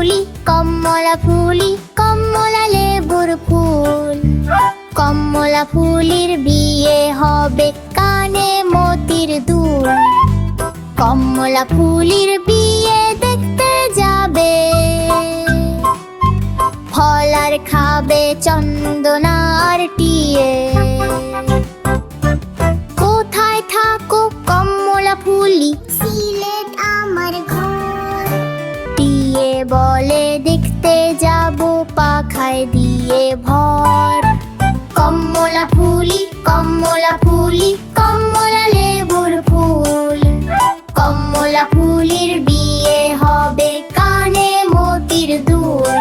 ফুলি, কমলা ফুলি, কমলা লেবুর ফুল। কমলা ফুলির বিয়ে হবে, কানে মতির দুল। কমলা ফুলির বিয়ে দেখতে যাবে, ফল আর খাবে চন্দনার টিয়ে। কোথায় থাকো কমলা ফুলি? সিলেট আমার ঘর। টিয়ে বলে দেখতে যাব, পাখায় দিয়ে ভর। কমলা ফুলি, কমলা ফুলি, কমলা লেবুর ফুল। কমলা ফুলির বিয়ে হবে, কানে মতির দুল।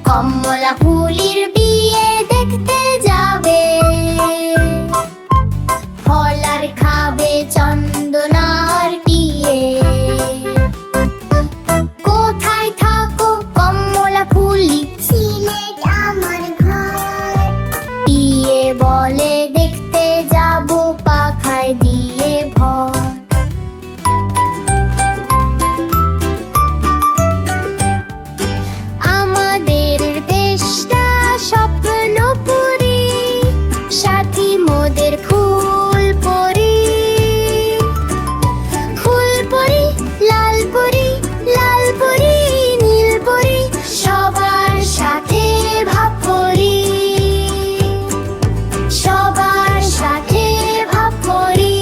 কমলা ফুলির বিয়ে দেখতে যাবে, ফল আর খাবে চন্দনার টিয়ে। কোথায় থাকো কমলা ফুলি? সিলেট আমার ঘর। টিয়ে বলে দেখতে যাব, পাখায় দিয়ে ভর। আমাদের দেশটা স্বপ্নপুরী, সাথী মোদের ফুলপরি। ফুলপরি, লালপরি, লালপরি, নীলপরি, সবার সাথে ভাব করি। সবার সাথে ভাব করি।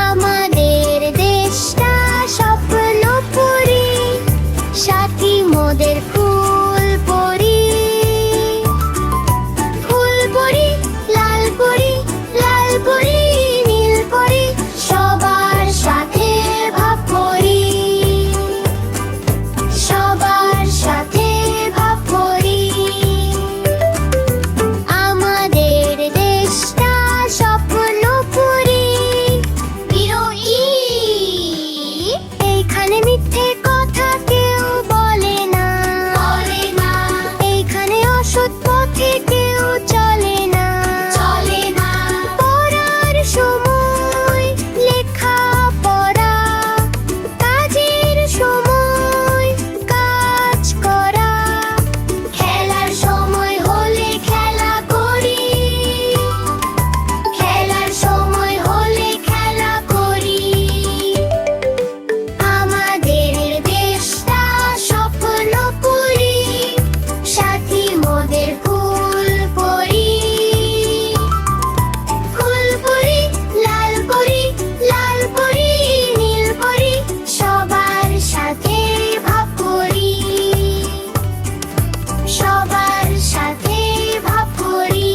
আমাদের দেশটা স্বপ্নপুরী, সাথী মোদের ফুলপরি। ফুলপরি, লালপরি, লালপরি, নীলপরি, সবার সাথে ভাব করি। সবার সাথে ভাব করি। আমাদের দেশটা স্বপ্নপুরী। বিরোহী, এইখানে মিথ্যে কথা কেউ বলে না। বলে না। এইখানে অসৎ পথে কেউ চলে না। চলে না। পড়ার সময় লেখা পড়া, কাজের সময় কাজ করা। খেলার সময় হলে খেলা করি। খেলার সময় হলে খেলা করি। আমাদের দেশটা স্বপ্নপুরী, সাথী মোদের ফুলপরি। ফুলপরি, লালপরি, লালপরি, নীলপরি, সবার সাথে ভাব করি। সবার সাথে ভাব করি।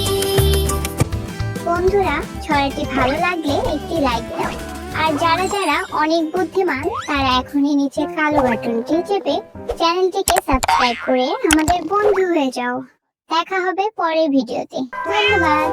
বন্ধুরা, ছড়াটি ভালো লাগলে একটি লাইক দাও। আর যারা যারা অনেক বুদ্ধিমান, তারা এখনই নিচে কালো বাটনটি চেপে চ্যানেলটিকে সাবস্ক্রাইব করে আমাদের বন্ধু হয়ে যাও। দেখা হবে পরের ভিডিওতে। ধন্যবাদ।